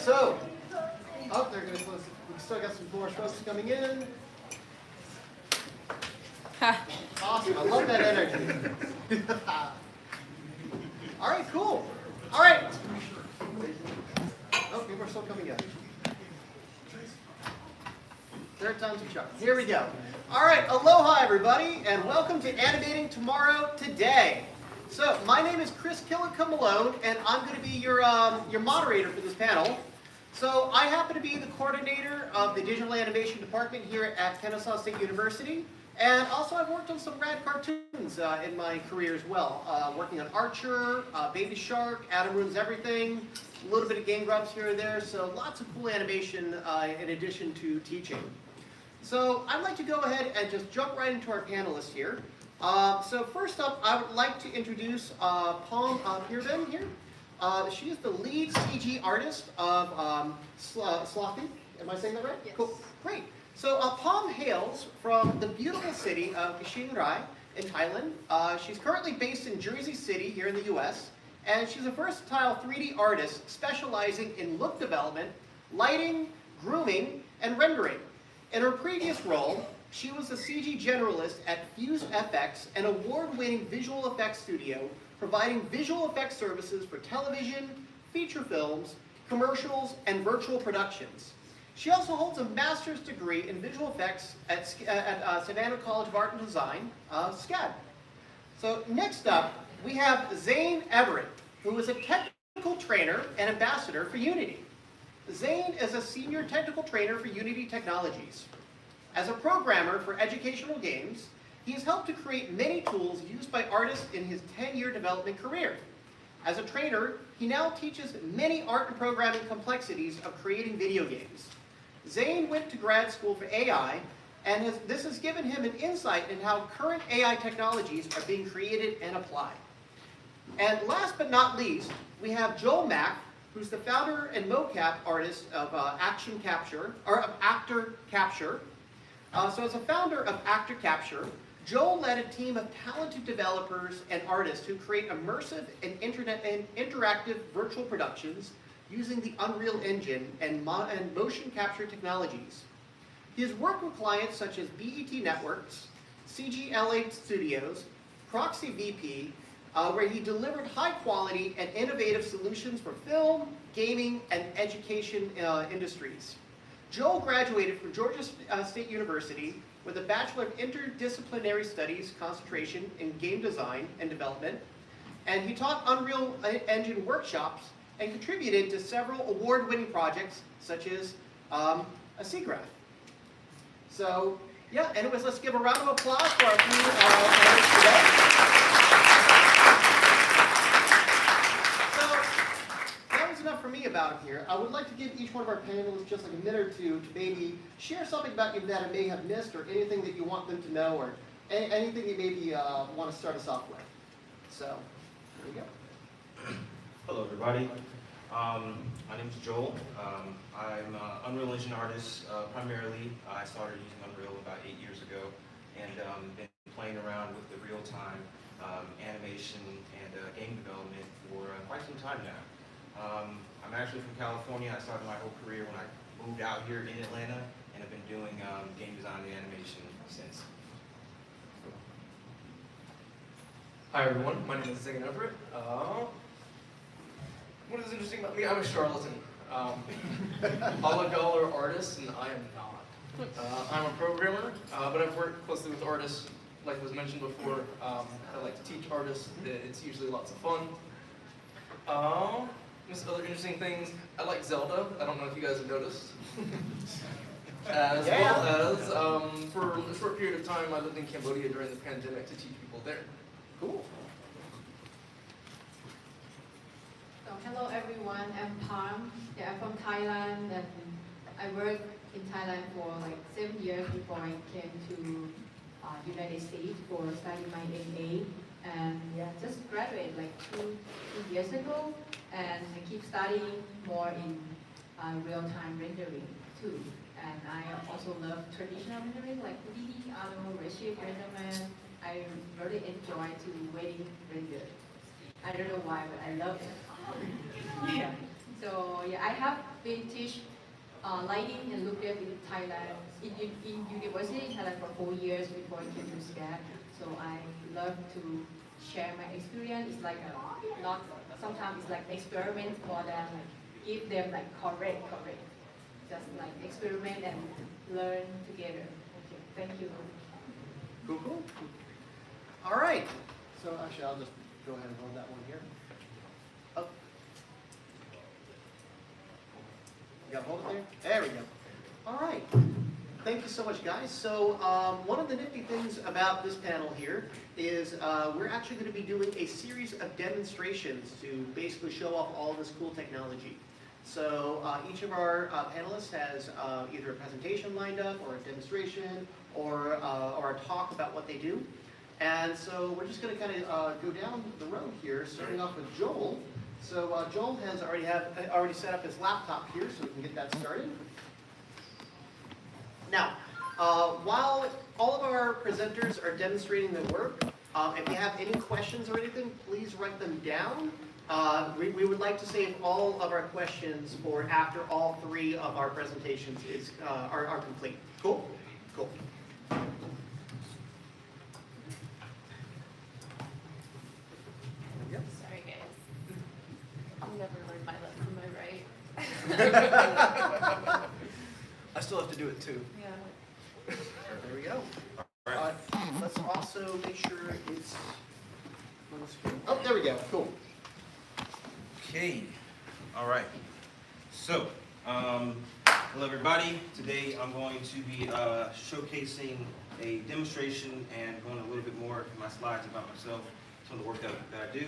So, oh, they're going to close. We've still got some more folks coming in. Awesome. I love that energy. All right, cool. All right. Oh, people are still coming in. Third time's a charm. Here we go. All right, aloha everybody, and welcome to Animating Tomorrow Today. So, my name is Chris Killica-Malone, and I'm going to be your moderator for this panel. So, I happen to be the coordinator of the digital animation department here at Kennesaw State University, and also I've worked on some rad cartoons in my career as well, working on Archer, Baby Shark, Adam Ruins Everything, a little bit of Game Grumps here and there, so lots of cool animation in addition to teaching. So I'd like to go ahead and just jump right into our panelists here. So first up, I would like to introduce Palm Pierben here. She is the lead CG artist of Slothy. Am I saying that right? Yes. Cool. Great. So Palm hails from the beautiful city of Chiang Rai in Thailand. She's currently based in Jersey City here in the US, and she's a versatile 3D artist specializing in look development, lighting, grooming, and rendering. In her previous role, she was a CG generalist at Fuse FX, an award-winning visual effects studio providing visual effects services for television, feature films, commercials, and virtual productions. She also holds a master's degree in visual effects at Savannah College of Art and Design, SCAD. So next up, we have Zane Everett, who is a technical trainer and ambassador for Unity. Zane is a senior technical trainer for Unity Technologies. As a programmer for educational games, he has helped to create many tools used by artists in his 10-year development career. As a trainer, he now teaches many art and programming complexities of creating video games. Zane went to grad school for AI, and this has given him an insight in how current AI technologies are being created and applied. And last but not least, we have Joel Mack, who's the founder and mocap artist of Actor Capture. So as a founder of Actor Capture, Joel led a team of talented developers and artists who create immersive and interactive virtual productions using the Unreal Engine and motion capture technologies. He has worked with clients such as BET Networks, CGLA Studios, Proxy VP, where he delivered high-quality and innovative solutions for film, gaming, and education industries. Joel graduated from Georgia State University with a Bachelor of Interdisciplinary Studies concentration in game design and development, and he taught Unreal Engine workshops and contributed to several award-winning projects such as ASIFA-South. So, yeah, anyways, let's give a round of applause for our few panelists today. Enough for me about here. I would like to give each one of our panelists just like a minute or two to maybe share something about you that I may have missed, or anything that you want them to know, or anything you maybe want to start us off with. So, here we go. Hello everybody. My name is Joel. I'm an Unreal Engine artist primarily. I started using Unreal about 8 years ago, and been playing around with the real-time animation and game development for quite some time now. I'm actually from California. I started my whole career when I moved out here in Atlanta, and I've been doing game design and animation since. Hi everyone, my name is Zane Everett. What is interesting about me? I'm a charlatan. All of y'all are artists, and I am not. I'm a programmer, but I've worked closely with artists, like was mentioned before. I like to teach artists. It's usually lots of fun. Some other interesting things. I like Zelda. I don't know if you guys have noticed. As well as, for a short period of time, I lived in Cambodia during the pandemic to teach people there. Cool. So hello everyone, I'm Palm. Yeah, I'm from Thailand, and I worked in Thailand for like 7 years before I came to United States for studying my MA. And yeah, just graduated like two years ago, and I keep studying more in real-time rendering too. And I also love traditional rendering like 3D, redshift rendering. I really enjoy to wedding render. I don't know why, but I love it. Yeah. So yeah, Yeah, I have been teach lighting and look in Thailand, in university in Thailand for 4 years before I came to SCAD. So I love to share my experience. It's like not sometimes it's like experiment for them, like give them like correct. Just like experiment and learn together. Okay, thank you. Cool. All right. So actually, I'll just go ahead and hold that one here. Oh. You got hold of it there? There we go. All right. Thank you so much, guys. So one of the nifty things about this panel here is we're actually going to be doing a series of demonstrations to basically show off all this cool technology. So each of our panelists has either a presentation lined up, or a demonstration, or a talk about what they do. And so we're just going to kind of go down the road here, starting off with Joel. So Joel has already set up his laptop here, so we can get that started. Now, while all of our presenters are demonstrating their work, if you have any questions or anything, please write them down. We would like to save all of our questions for after all 3 of our presentations are complete. Cool? Cool. Yep. Sorry, guys. I'll never learn my left from my right. I still have to do it too. Yeah. There we go. Let's also make sure it's on the screen. Oh, there we go. Cool. Okay, all right. So, hello everybody. Today I'm going to be showcasing a demonstration and going a little bit more in my slides about myself, some of the work that I do,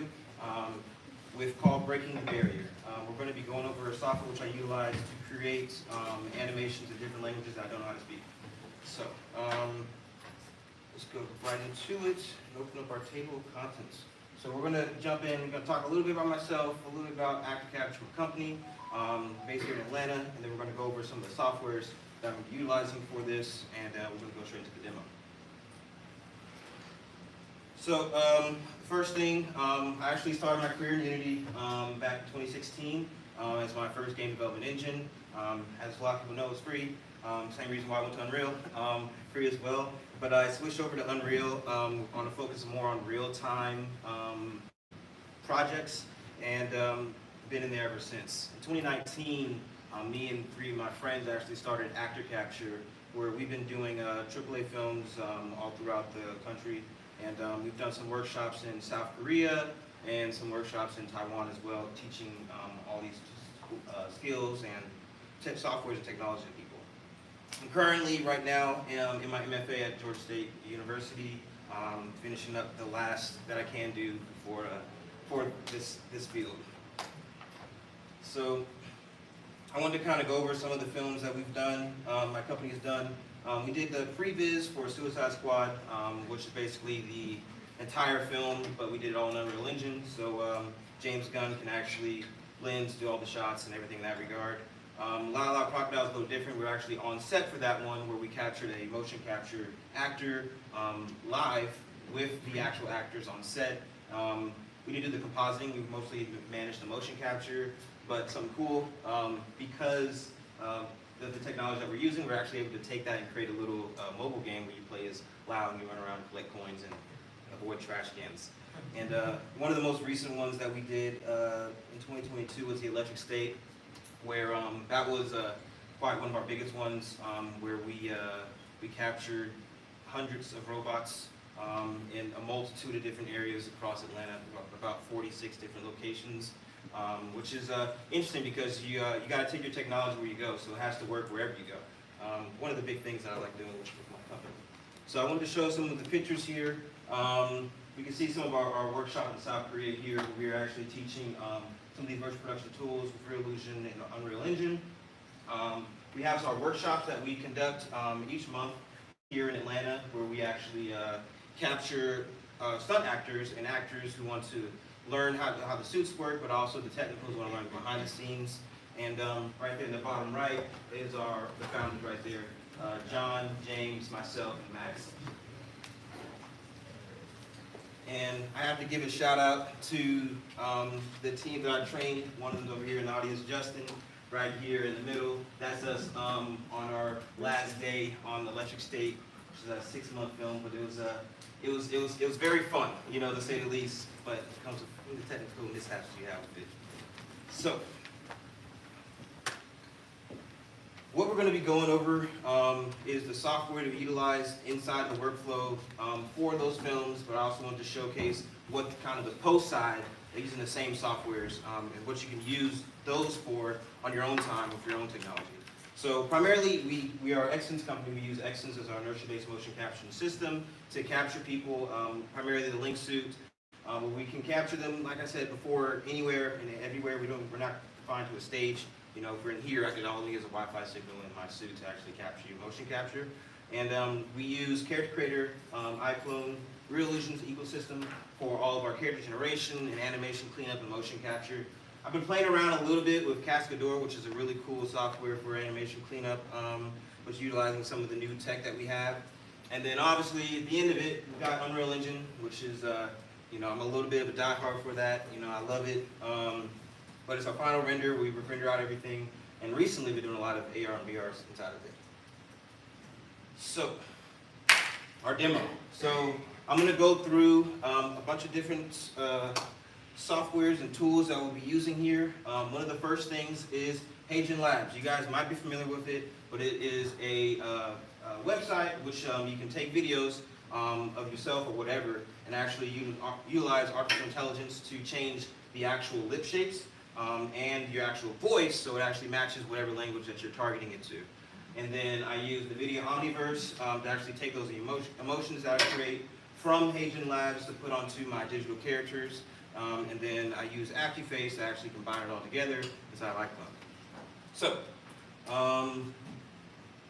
with called Breaking the Barrier. We're going to be going over a software which I utilize to create animations in different languages that I don't know how to speak. So, let's go right into it and open up our table of contents. So we're going to jump in, we're going to talk a little bit about myself, a little bit about Capt, a company based here in Atlanta, and then we're going to go over some of the softwares that I'm utilizing for this, and we're going to go straight into the demo. So first thing, I actually started my career in Unity back in 2016 as my first game development engine. As a lot of people know, it's free. Same reason why I went to Unreal, free as well. But I switched over to Unreal on a focus more on real-time projects, and been in there ever since. In 2019, me and 3 of my friends actually started Actor Capture, where we've been doing AAA films all throughout the country, and we've done some workshops in South Korea and some workshops in Taiwan as well, teaching all these skills and softwares and technology to people. I'm currently, right now, in my MFA at Georgia State University, finishing up the last that I can do for this field. So I wanted to kind of go over some of the films that we've done, my company has done. We did the previs for Suicide Squad, which is basically the entire film, but we did it all in Unreal Engine, so James Gunn can actually blend, do all the shots and everything in that regard. La Crocodile is a little different. We're actually on set for that one, where we captured a motion capture actor live with the actual actors on set. We did do the compositing. We mostly managed the motion capture, but something cool, because of the technology that we're using, we're actually able to take that and create a little mobile game where you play as Lau and you run around and collect coins and avoid trash cans. And one of the most recent ones that we did in 2022 was the Electric State, where that was quite one of our biggest ones, where we captured hundreds of robots in a multitude of different areas across Atlanta, about 46 different locations, which is interesting because you got to take your technology where you go, so it has to work wherever you go. One of the big things that I like doing with my company. So I wanted to show some of the pictures here. We can see some of our workshop in South Korea here, where we are actually teaching some of these virtual production tools with Real Illusion and Unreal Engine. We have our workshops that we conduct each month here in Atlanta, where we actually capture stunt actors and actors who want to learn how the suits work, but also the technicals want to learn behind the scenes. And right there in the bottom right is the founders right there, John, James, myself, and Max. And I have to give a shout out to the team that I trained. One of them's over here in the audience, Justin. right here in the middle. That's us on our last day on Electric State, which is a 6-month film, but it was very fun, you know, to say the least. But it comes with the technical mishaps you have with it. So, what we're going to be going over is the software to be utilized inside the workflow for those films, but I also want to showcase what kind of the post side, using the same softwares, and what you can use those for on your own time with your own technology. So primarily, we are Exyns company. We use Exyns as our inertia-based motion capture system to capture people, primarily the link suit. We can capture them, like I said before, anywhere and everywhere. We're not confined to a stage. You know, if we're in here, I could only use a Wi-Fi signal in my suit to actually capture you, motion capture. And we use Character Creator, iClone, Real Illusions ecosystem for all of our character generation and animation cleanup and motion capture. I've been playing around a little bit with Cascador, which is a really cool software for animation cleanup, which is utilizing some of the new tech that we have. And then obviously at the end of it, we've got Unreal Engine, which is, you know, I'm a little bit of a diehard for that. You know, I love it. But it's our final render. We render out everything. And recently we've been doing a lot of AR and VR inside of it. So, our demo. So, I'm going to go through a bunch of different softwares and tools that we'll be using here. One of the first things is Hagen Labs. You guys might be familiar with it, but it is a website which you can take videos of yourself or whatever and actually utilize artificial intelligence to change the actual lip shapes and your actual voice so it actually matches whatever language that you're targeting it to. And then I use the Video Omniverse to actually take those emotions that I create from Hagen Labs to put onto my digital characters. And then I use AccuFace to actually combine it all together inside iClone. So,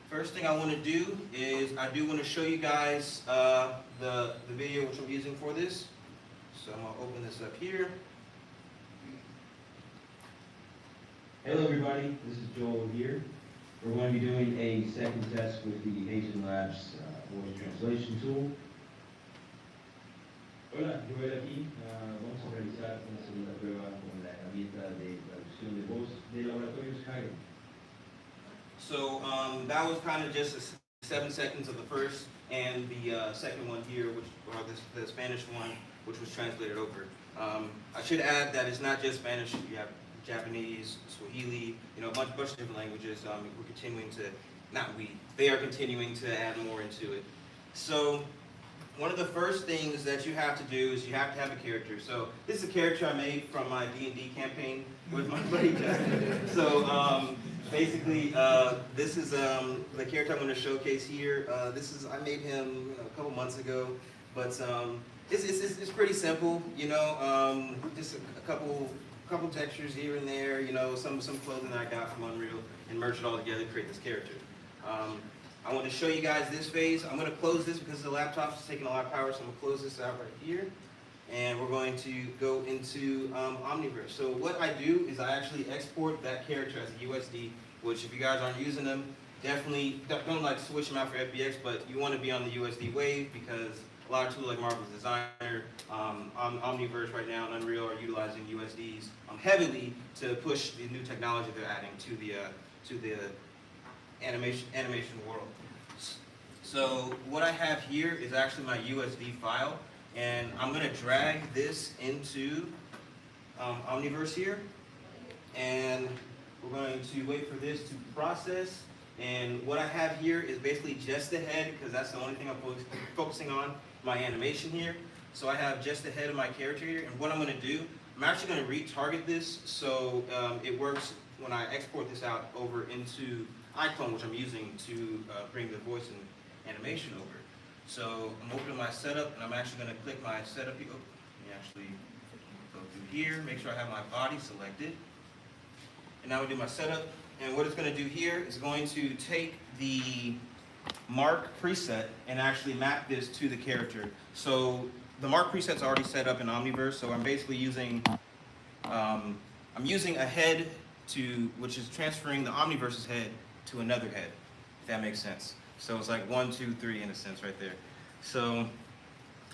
first thing I want to do is I do want to show you guys the video which I'm using for this. So I'm going to open this up here. Hello everybody, this is Joel here. We're going to be doing a second test with the Hagen Labs voice translation tool. Hola, Joel aquí. Vamos a realizar una segunda prueba con la herramienta de traducción de voz de Laboratorios Hagen. So that was kind of just 7 seconds of the first and the second one here, which or the Spanish one, which was translated over. I should add that it's not just Spanish. You have Japanese, Swahili, you know, a bunch of different languages. We're continuing to, they are continuing to add more into it. So one of the first things that you have to do is you have to have a character. So this is a character I made from my D&D campaign with my buddy Justin. So basically, this is the character I'm going to showcase here. I made him a couple months ago, but it's pretty simple, you know, just a couple textures here and there, you know, some clothing that I got from Unreal and merge it all together to create this character. I want to show you guys this phase. I'm going to close this because the laptop is taking a lot of power, so I'm going to close this out right here. And we're going to go into Omniverse. So what I do is I actually export that character as a USD, which if you guys aren't using them, definitely don't like switch them out for FBX, but you want to be on the USD wave because a lot of tools like Marvel's Designer, Omniverse right now, and Unreal are utilizing USDs heavily to push the new technology they're adding to the animation world. So what I have here is actually my USD file, and I'm going to drag this into Omniverse here, and we're going to wait for this to process. And what I have here is basically just the head, because that's the only thing I'm focusing on, my animation here. So I have just the head of my character here, and what I'm going to do, I'm actually going to retarget this so it works when I export this out over into iClone, which I'm using to bring the voice and animation over. So I'm opening my setup, and I'm actually going to click my setup. Let me actually go through here, make sure I have my body selected. And now we do my setup. And what it's going to do here is going to take the mark preset and actually map this to the character. So the mark preset's already set up in Omniverse, so I'm basically using, I'm using a head which is transferring the Omniverse's head to another head, if that makes sense. So it's like 1, 2, 3 in a sense right there. So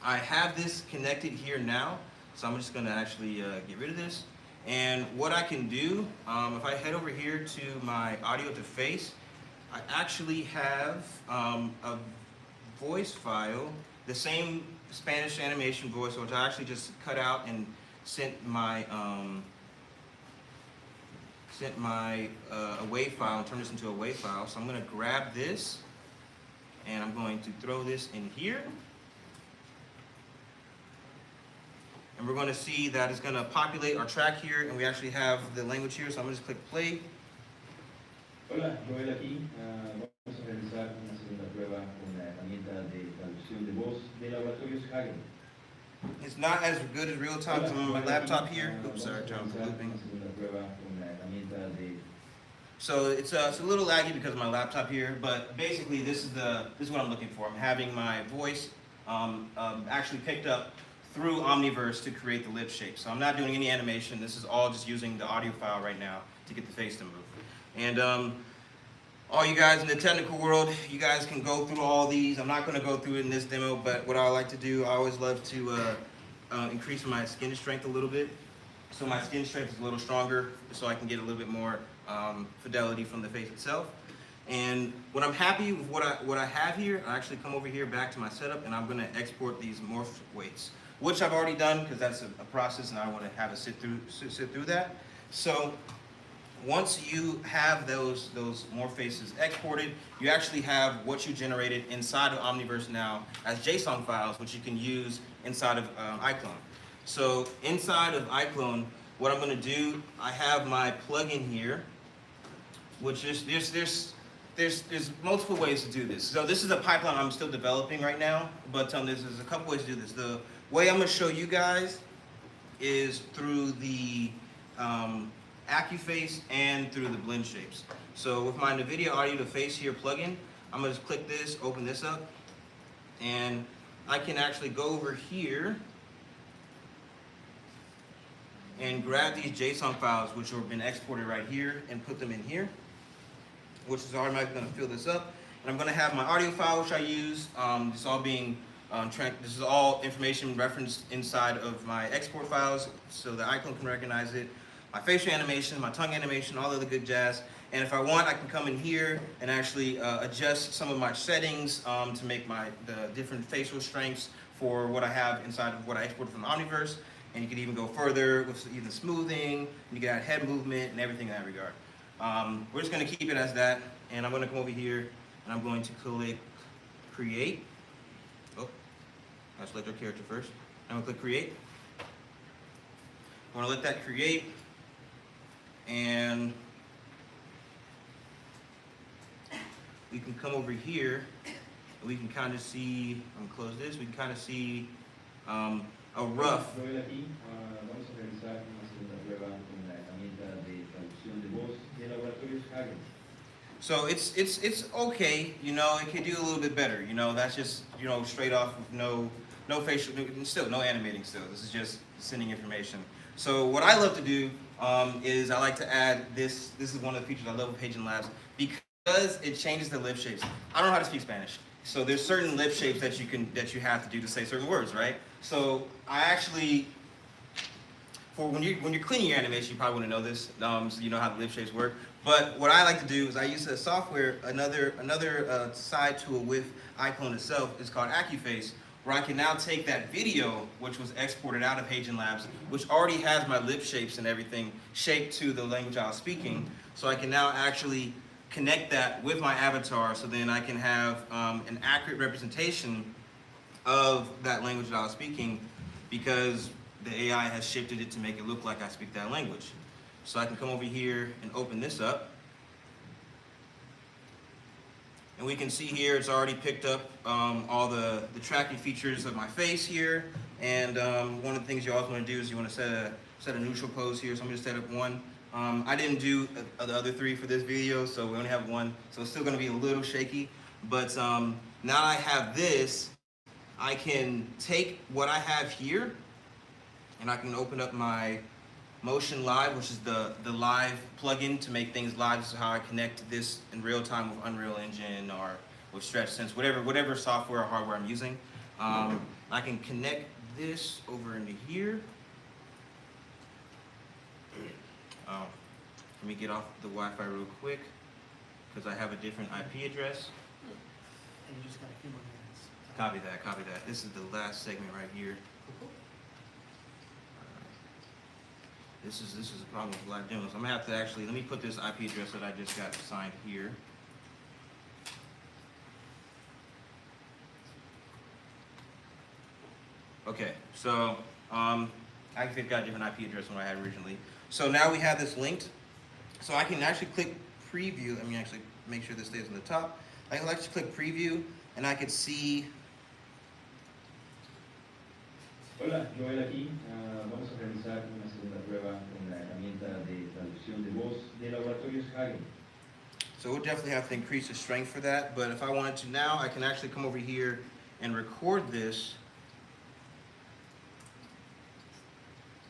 I have this connected here now, so I'm just going to actually get rid of this. And what I can do, if I head over here to my audio to face, I actually have a voice file, the same Spanish animation voice, which I actually just cut out and sent my a WAV file and turn this into a WAV file. So I'm going to grab this and I'm going to throw this in here. And we're going to see that it's going to populate our track here, and we actually have the language here, so I'm going to just click play. Hola, Joel aquí. Vamos a realizar una segunda prueba con la herramienta de traducción de voz de Laboratorios Hagen. It's not as good as real time as on my laptop here. Oops, sorry, John, looping. So it's a little laggy because of my laptop here, but basically this is what I'm looking for. I'm having my voice actually picked up through Omniverse to create the lip shape. So I'm not doing any animation. This is all just using the audio file right now to get the face to move. And all you guys in the technical world, you guys can go through all these. I'm not going to go through it in this demo, but what I like to do, I always love to increase my skin strength a little bit. So my skin strength is a little stronger, so I can get a little bit more fidelity from the face itself. And when I'm happy with what I have here, I actually come over here back to my setup, and I'm going to export these morph weights, which I've already done because that's a process, and I want to have it sit through that. So once you have those morph faces exported, you actually have what you generated inside of Omniverse now as JSON files, which you can use inside of iClone. So inside of iClone, what I'm going to do, I have my plugin here, which is there's multiple ways to do this. So this is a pipeline I'm still developing right now, but there's a couple ways to do this. The way I'm going to show you guys is through the AccuFace and through the blend shapes. So with my NVIDIA Audio to Face here plugin, I'm going to just click this, open this up, and I can actually go over here and grab these JSON files which have been exported right here and put them in here, which is automatically going to fill this up. And I'm going to have my audio file, which I use. This all being this is all information referenced inside of my export files, so that iClone can recognize it. My facial animation, my tongue animation, all of the good jazz. And if I want, I can come in here and actually adjust some of my settings to make the different facial strengths for what I have inside of what I exported from Omniverse. And you can even go further with even smoothing, and you can add head movement and everything in that regard. We're just going to keep it as that, and I'm going to come over here and I'm going to click create. Oh, I select our character first. I'm going to click create. I want to let that create, and we can come over here and we can kind of see, I'm going to close this, we can kind of see a rough. Vamos a realizar una segunda prueba con la herramienta de traducción de voz de Laboratorios Hagen. So it's okay, you know, it could do a little bit better, you know, that's just, you know, straight off with no facial, still no animating still, this is just sending information. So what I love to do is I like to add this is one of the features I love with Hagen Labs, because it changes the lip shapes. I don't know how to speak Spanish, so there's certain lip shapes that you have to do to say certain words, right? So I actually, when you're cleaning your animation, you probably want to know this, so you know how the lip shapes work. But what I like to do is I use a software, another side tool with iClone itself is called AccuFace, where I can now take that video, which was exported out of Hagen Labs, which already has my lip shapes and everything shaped to the language I was speaking. So I can now actually connect that with my avatar, so then I can have an accurate representation of that language that I was speaking, because the AI has shifted it to make it look like I speak that language. So I can come over here and open this up. And we can see here it's already picked up all the tracking features of my face here. And one of the things you always want to do is you want to set a neutral pose here. So I'm going to set up one. I didn't do the other three for this video, so we only have one. So it's still going to be a little shaky. But now I have this, I can take what I have here and I can open up my Motion Live, which is the live plugin to make things live. This is how I connect this in real time with Unreal Engine or with Stretch Sense, whatever software or hardware I'm using. I can connect this over into here. Let me get off the Wi-Fi real quick because I have a different IP address. And you just got a few more minutes. Copy that, copy that. This is the last segment right here. This is the problem with live demos. I'm gonna have to actually, let me put this IP address that I just got assigned here. Okay, so actually I've got a different IP address than what I had originally. So now we have this linked. So I can actually click preview. Let me actually make sure this stays on the top. I can actually click preview and I can see. Hola, Joel aquí. Vamos a realizar una segunda prueba con la herramienta de traducción de voz de Laboratorios Hagen. So we'll definitely have to increase the strength for that, but if I wanted to now, I can actually come over here and record this.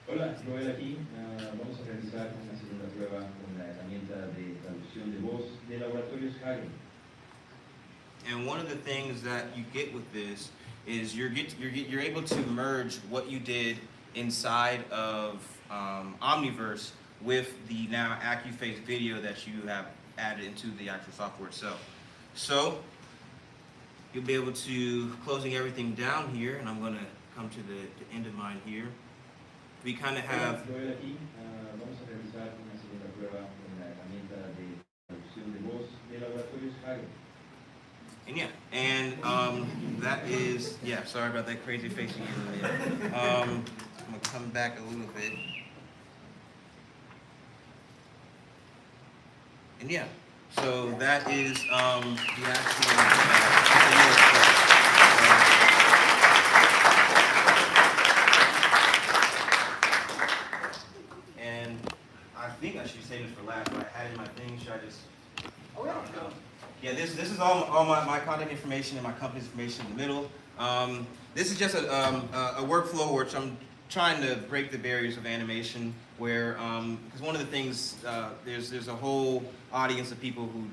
Hola, Joel aquí. Vamos a realizar una segunda prueba con la herramienta de traducción de voz de Laboratorios Hagen. And one of the things that you get with this is you're able to merge what you did inside of Omniverse with the now AccuFace video that you have added into the actual software itself. So you'll be able to closing everything down here, and I'm going to come to the end of mine here. We kind of have. Joel aquí. Vamos a realizar una segunda prueba con la herramienta de traducción de voz de Laboratorios Hagen. And yeah, and that is, yeah, sorry about that crazy face again. I'm gonna come back a little bit. And yeah, so that is the actual and I think I should say this for last, but I had it in my thing. Should I just? Oh, yeah, let's go. Yeah, this is all my contact information and my company's information in the middle. This is just a workflow which I'm trying to break the barriers of animation, where because one of the things there's a whole audience of people who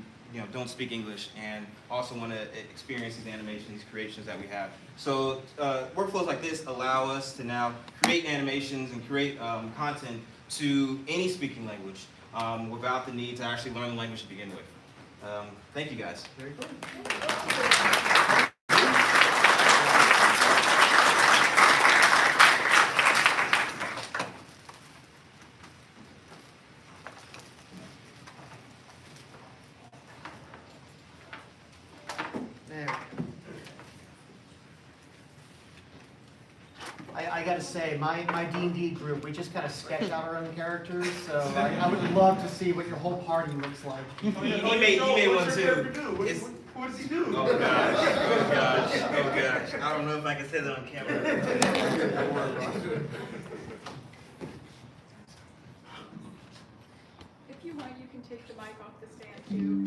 don't speak English and also want to experience these animations, these creations that we have. So workflows like this allow us to now create animations and create content to any speaking language without the need to actually learn the language to begin with. Thank you guys. Very good. There. I gotta say, my D&D group, we just kind of sketch out our own characters, so I would love to see what your whole party looks like. He made one too. What does he do? Oh gosh, oh gosh, oh gosh. I don't know if I can say that on camera. If you want, you can take the mic off the stand too.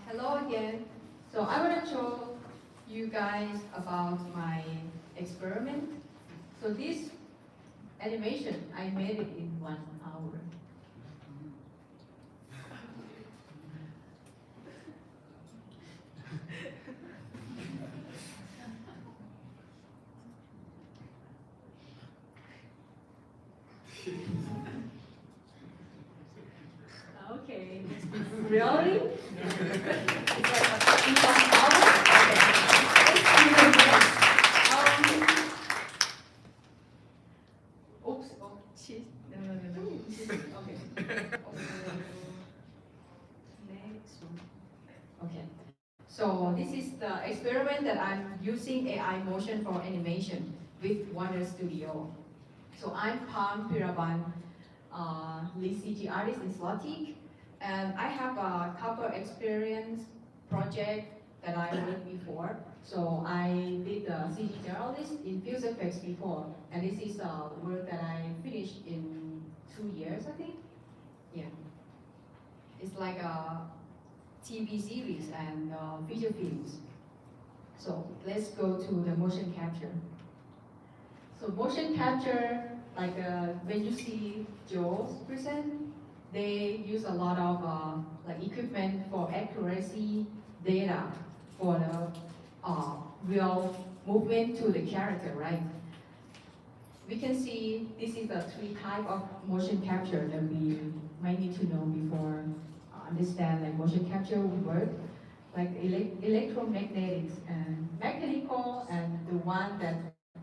Hello again. So I want to show you guys about my experiment. So this animation, I made it in 1 hour. Okay, really? It's like in 1 hour? Okay. Oops, oh, cheese. No. Okay. Next one. Okay. So this is the experiment that I'm using AI motion for animation with Wonder Studio. So I'm Pam Piraban, lead CG artist in Slotik, and I have a couple experience project that I worked before. So I did the CG generalist in Fuse FX before, and this is a work that I finished in 2 years, I think. Yeah. It's like a TV series and feature films. So let's go to the motion capture. So motion capture, like when you see Joe's present, they use a lot of like equipment for accuracy data for the real movement to the character, right? We can see this is the three type of motion capture that we might need to know before understand like motion capture would work, like electromagnetics and mechanical, and the one that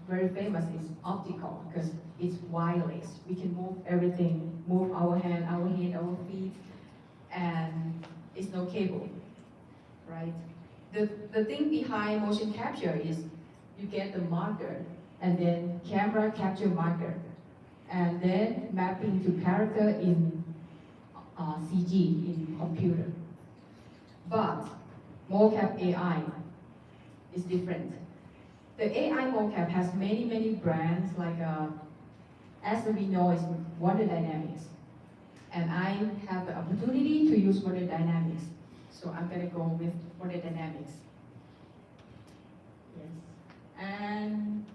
very famous is optical because it's wireless. We can move everything, move our hand, our head, our feet, and it's no cable, right? The thing behind motion capture is you get the marker and then camera capture marker and then mapping to character in CG, in computer. But mocap AI is different. The AI mocap has many brands, like as we know is Wonder Dynamics. And I have the opportunity to use Wonder Dynamics. So I'm gonna go with Wonder Dynamics. Yes. And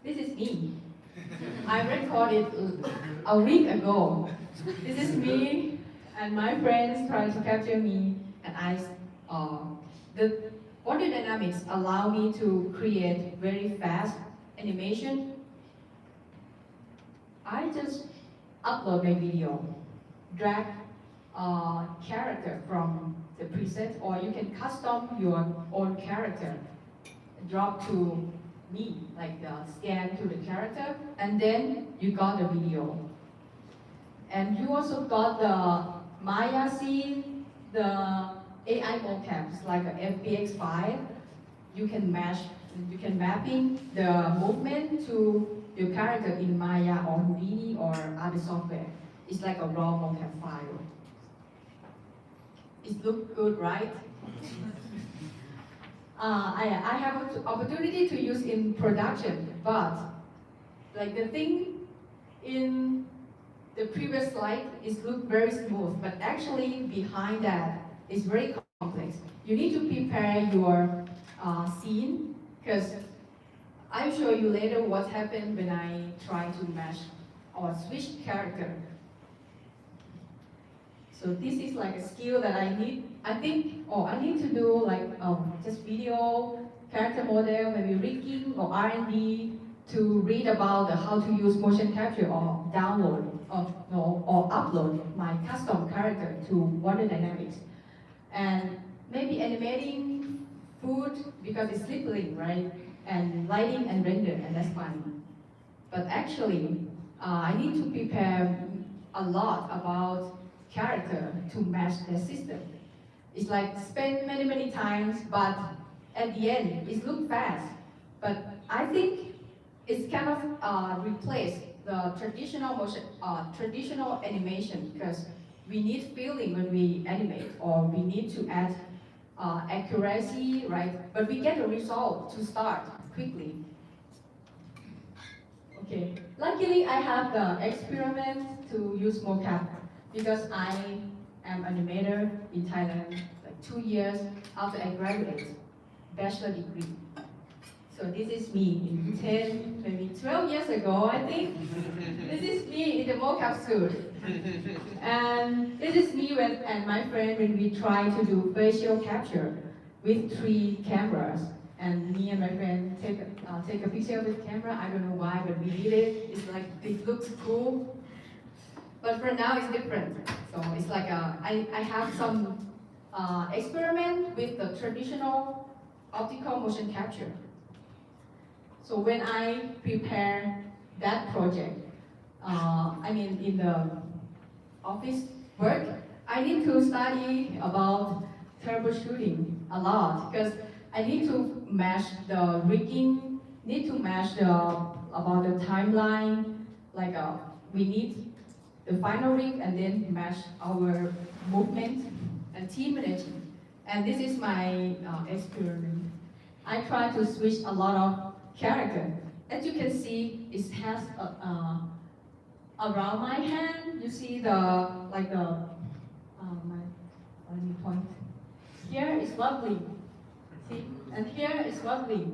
this is me. I recorded a week ago. This is me and my friends trying to capture me, and the Wonder Dynamics allow me to create very fast animation. I just upload my video, drag character from the preset, or you can custom your own character, drop to me, like scan to the character, and then you got the video. And you also got the Maya scene, the AI mocaps like a FBX5. You can mapping the movement to your character in Maya or Houdini or other software. It's like a raw mocap file. It looks good, right? I have an opportunity to use in production, but like the thing in the previous slide is look very smooth, but actually behind that is very complex. You need to prepare your scene, because I'll show you later what happened when I try to match or switch character. So this is like a skill that I need. I need to do like just video, character model, maybe rigging or R&D to read about how to use motion capture or download or upload my custom character to Wonder Dynamics. And maybe animating food because it's slipping, right? And lighting and render, and that's fun. But actually, I need to prepare a lot about character to match the system. It's like spend many times, but at the end, it looks fast. But I think it's kind of replace the traditional animation, because we need feeling when we animate, or we need to add accuracy, right? But we get a result to start quickly. Okay, luckily I have the experiment to use mocap because I am animator in Thailand like 2 years after I graduated, bachelor degree. So this is me in 10, maybe 12 years ago, I think. This is me in the mocap suit. And this is me and my friend when we try to do facial capture with 3 cameras. And me and my friend take a picture with camera. I don't know why, but we did it. It's like, it looks cool. But for now, it's different. So it's like I have some experiment with the traditional optical motion capture. So when I prepare that project, in the office work, I need to study about troubleshooting a lot, because I need to match the rigging, need to match about the timeline, like we need the final rig and then match our movement and team management. And this is my experiment. I try to switch a lot of character. As you can see, it has around my hand. You see the let me point. here is lovely. See? And here is lovely.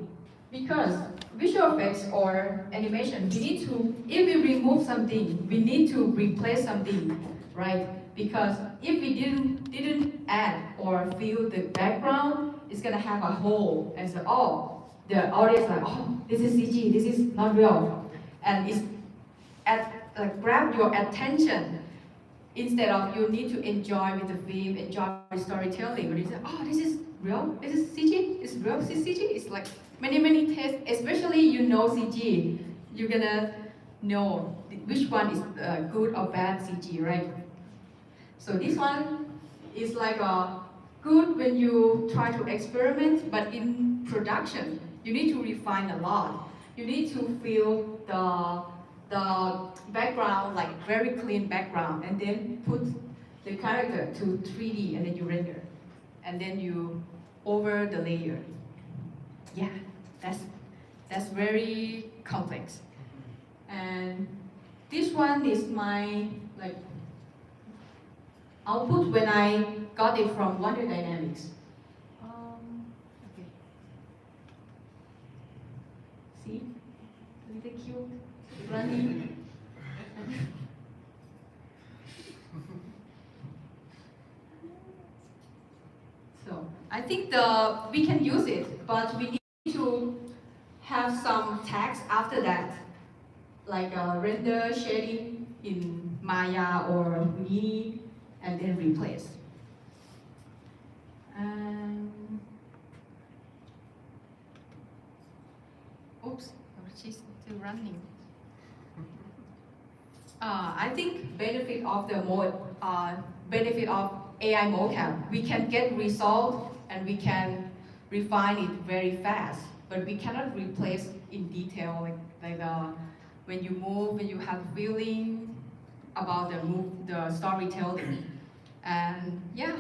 Because visual effects or animation, we need to, if we remove something, we need to replace something, right? Because if we didn't add or fill the background, it's gonna have a hole, and so the audience like, oh, this is CG, this is not real, and it's grab your attention instead of you need to enjoy with the film, enjoy with storytelling. When you say, oh, this is real, this is CG, it's real, this is CG. It's like many tests, especially you know CG, you're gonna know which one is good or bad CG, right? So this one is like good when you try to experiment, but in production, you need to refine a lot. You need to feel the background, like very clean background, and then put the character to 3D, and then you render. And then you over the layer. Yeah, that's very complex. And this one is my like output when I got it from Wonder Dynamics. Okay. See, little cute, running. So I think we can use it, but we need to have some tags after that, like render shading in Maya or Mini, and then replace. Oops, she's still running. I think benefit of benefit of AI mocap, we can get result and we can refine it very fast, but we cannot replace in detail like when you move, when you have feeling about the storytelling. And yeah,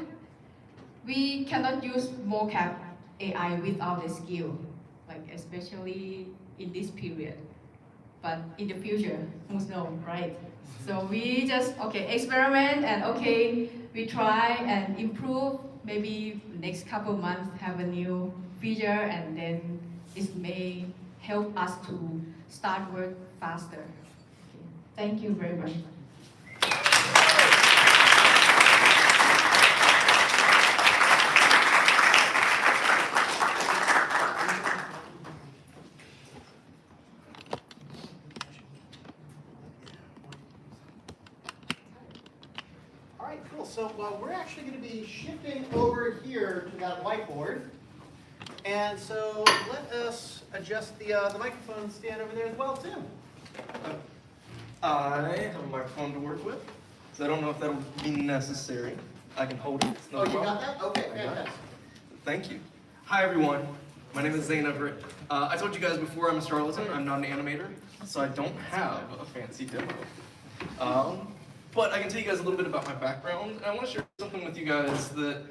we cannot use mocap AI without the skill, like especially in this period. But in the future, who's knows, right? So we just, experiment and we try and improve. Maybe next couple months have a new feature, and then it may help us to start work faster. Okay. Thank you very much. All right, cool. So we're actually going to be shifting over here to that whiteboard. And so let us adjust the microphone stand over there as well, too. I have a microphone to work with, so I don't know if that'll be necessary. I can hold it. It's no Oh, you problem. got that? Okay, I got it. fantastic. Thank you. Hi, everyone. My name is Zane Everett. I told you guys before I'm a charlatan. I'm not an animator, so I don't have a fancy demo. But I can tell you guys a little bit about my background, and I want to share something with you guys that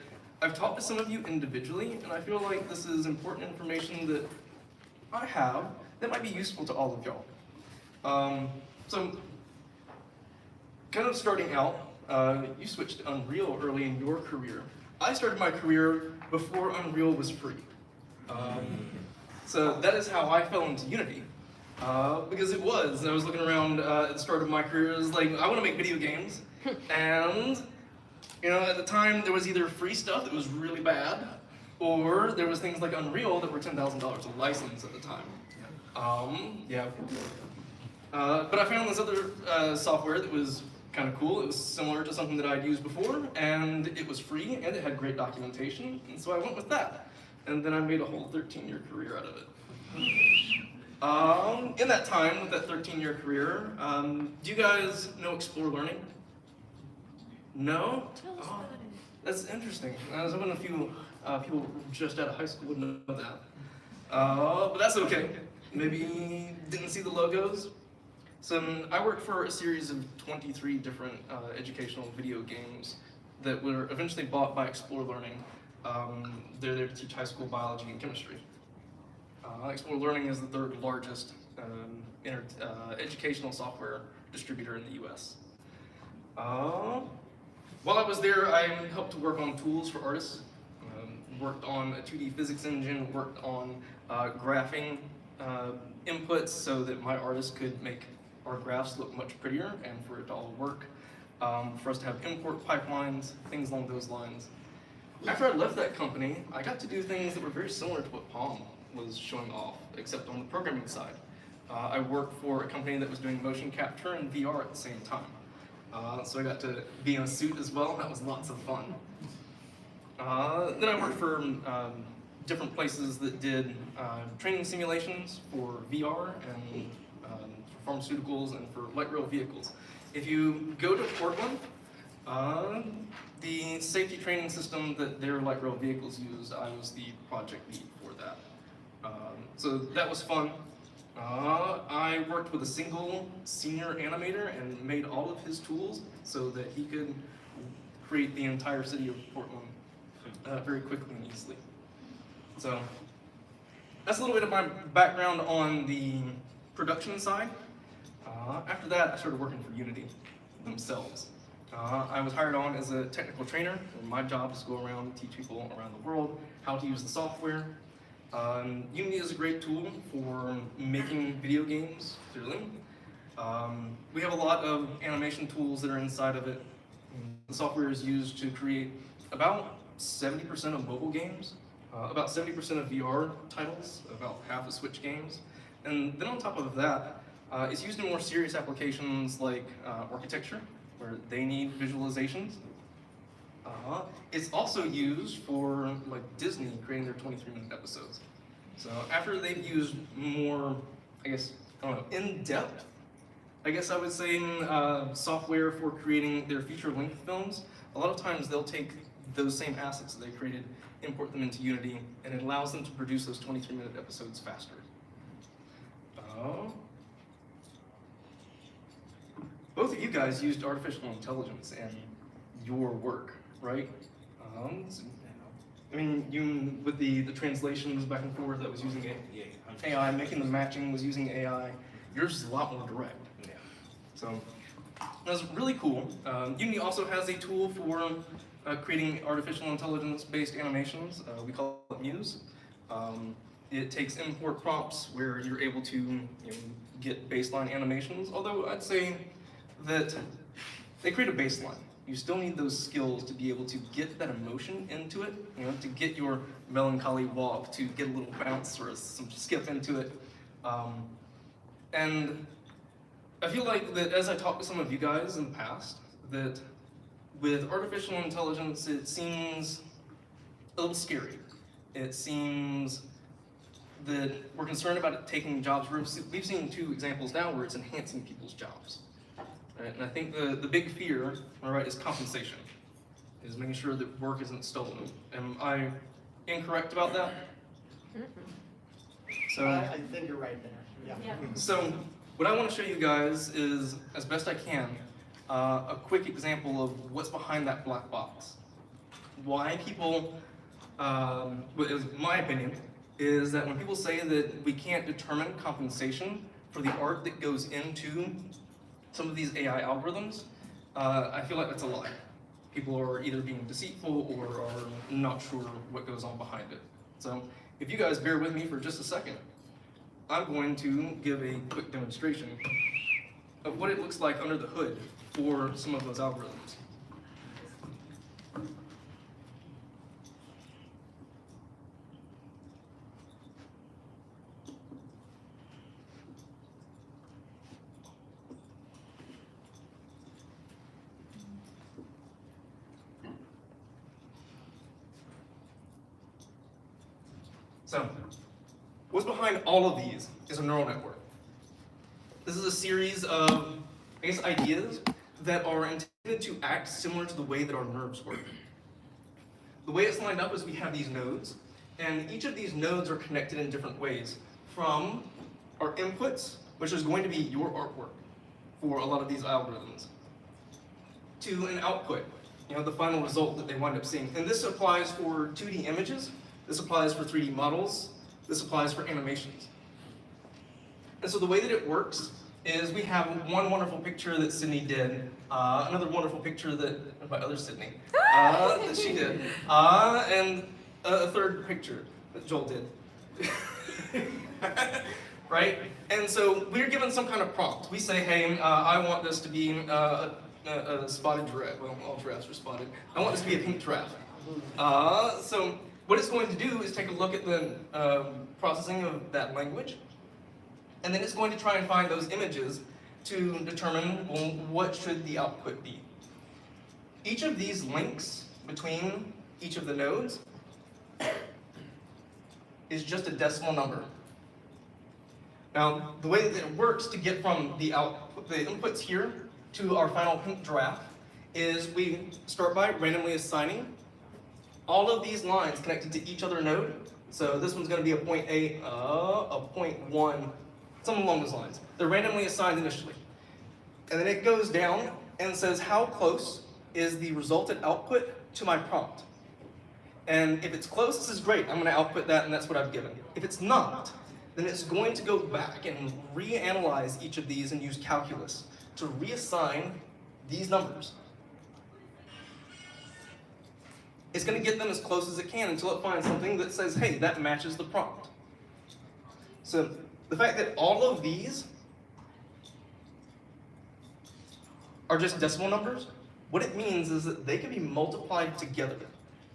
I've talked to some of you individually, and I feel like this is important information that I have that might be useful to all of y'all. So, kind of starting out, you switched to Unreal early in your career. I started my career before Unreal was free. So that is how I fell into Unity. Because it was. I was looking around at the start of my career, I was like, I want to make video games. And, at the time there was either free stuff that was really bad, or there was things like Unreal that were $10,000 a license at the time. Yeah. But I found this other software that was kind of cool. It was similar to something that I'd used before, and it was free, and it had great documentation, and so I went with that. And then I made a whole 13-year career out of it. In that time, with that 13-year career, do you guys know Explore Learning? No? Oh, that's interesting. I was hoping a few people just out of high school would know that. But that's okay. Maybe didn't see the logos. So I worked for a series of 23 different educational video games that were eventually bought by Explore Learning. They're there to teach high school biology and chemistry. Explore Learning is the third largest educational software distributor in the US. While I was there, I helped to work on tools for artists. worked on a 2D physics engine, worked on graphing inputs so that my artist could make our graphs look much prettier and for it to all work. For us to have import pipelines, things along those lines. After I left that company, I got to do things that were very similar to what Palm was showing off, except on the programming side. I worked for a company that was doing motion capture and VR at the same time. So I got to be in a suit as well. That was lots of fun. Then I worked for different places that did training simulations for VR and for pharmaceuticals and for light rail vehicles. If you go to Portland, the safety training system that their light rail vehicles used, I was the project lead for that. So that was fun. I worked with a single senior animator and made all of his tools so that he could create the entire city of Portland very quickly and easily. So that's a little bit of my background on the production side. After that, I started working for Unity themselves. I was hired on as a technical trainer, and my job is to go around and teach people around the world how to use the software. Unity is a great tool for making video games, clearly. We have a lot of animation tools that are inside of it. The software is used to create about 70% of mobile games, about 70% of VR titles, about half of Switch games. And then on top of that, it's used in more serious applications like architecture, where they need visualizations. It's also used for like Disney creating their 23-minute episodes. So after they've used more, I guess, I don't know, in-depth, I guess I would say, software for creating their feature-length films, a lot of times they'll take those same assets that they created, import them into Unity, and it allows them to produce those 23-minute episodes faster. Both of you guys used artificial intelligence in your work, right? I mean, you with the translations back and forth that was using AI, making the matching was using AI. Yours is a lot more direct. Yeah. So that's really cool. Unity also has a tool for creating artificial intelligence-based animations. We call it Muse. It takes import prompts where you're able to get baseline animations, although I'd say that they create a baseline. You still need those skills to be able to get that emotion into it, to get your melancholy walk, to get a little bounce or some skip into it. And I feel like that as I talked to some of you guys in the past, that with artificial intelligence, it seems a little scary. It seems that we're concerned about it taking jobs. We've seen two examples now where it's enhancing people's jobs. Right? And I think the big fear, all right, is compensation, is making sure that work isn't stolen. Am I incorrect about that? So I think you're right there. Yeah. So what I want to show you guys is, as best I can, a quick example of what's behind that black box. Why people, my opinion, is that when people say that we can't determine compensation for the art that goes into some of these AI algorithms, I feel like that's a lie. People are either being deceitful or are not sure what goes on behind it. So if you guys bear with me for just a second, I'm going to give a quick demonstration of what it looks like under the hood for some of those algorithms. So, what's behind all of these is a neural network. This is a series of, I guess, ideas that are intended to act similar to the way that our nerves work. The way it's lined up is we have these nodes, and each of these nodes are connected in different ways, from our inputs, which is going to be your artwork for a lot of these algorithms, to an output, the final result that they wind up seeing. And this applies for 2D images, this applies for 3D models, this applies for animations. And so the way that it works is we have one wonderful picture that Sydney did, another wonderful picture that my other Sydney, that she did. And a third picture that Joel did. Right? And so we're given some kind of prompt. We say, hey, I want this to be a spotted giraffe. Well, all giraffes are spotted. I want this to be a pink giraffe. So what it's going to do is take a look at the processing of that language, and then it's going to try and find those images to determine, well, what should the output be. Each of these links between each of the nodes is just a decimal number. Now, the way that it works to get from the inputs here to our final pink giraffe is we start by randomly assigning all of these lines connected to each other node. So this one's going to be a 0.8, a 0.1, something along those lines. They're randomly assigned initially. And then it goes down and says how close is the resultant output to my prompt. And if it's close, this is great. I'm going to output that, and that's what I've given. If it's not, then it's going to go back and reanalyze each of these and use calculus to reassign these numbers. It's going to get them as close as it can until it finds something that says, hey, that matches the prompt. So the fact that all of these are just decimal numbers, what it means is that they can be multiplied together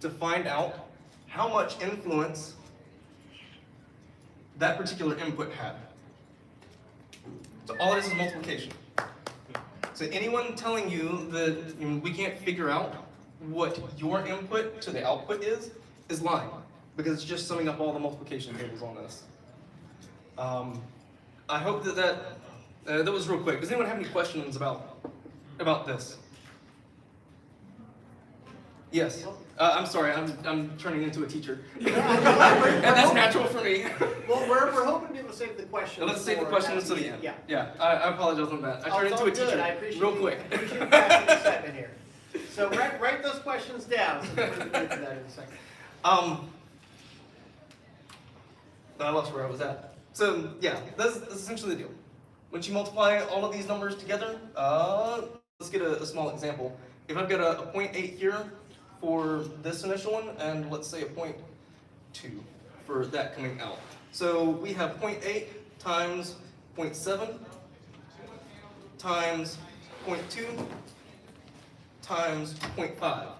to find out how much influence that particular input had. So all it is multiplication. So anyone telling you that we can't figure out what your input to the output is lying, because it's just summing up all the multiplication tables on this. I hope that was real quick. Does anyone have any questions about this? Yes. I'm sorry, I'm turning into a teacher. And that's natural for me. Well, we're hoping to be able to save the questions. Let's save the questions to the end. Yeah. Yeah, I apologize on that. I turned into a teacher I appreciate real quick. I appreciate you passing the segment here. So write those questions down. So we're going to get to that in a second. I lost where I was at. So yeah, that's essentially the deal. Once you multiply all of these numbers together, let's get a small example. If I've got a 0.8 here for this initial one, and let's say a 0.2 for that coming out. So we have 0.8 times 0.7 times 0.2 times 0.5.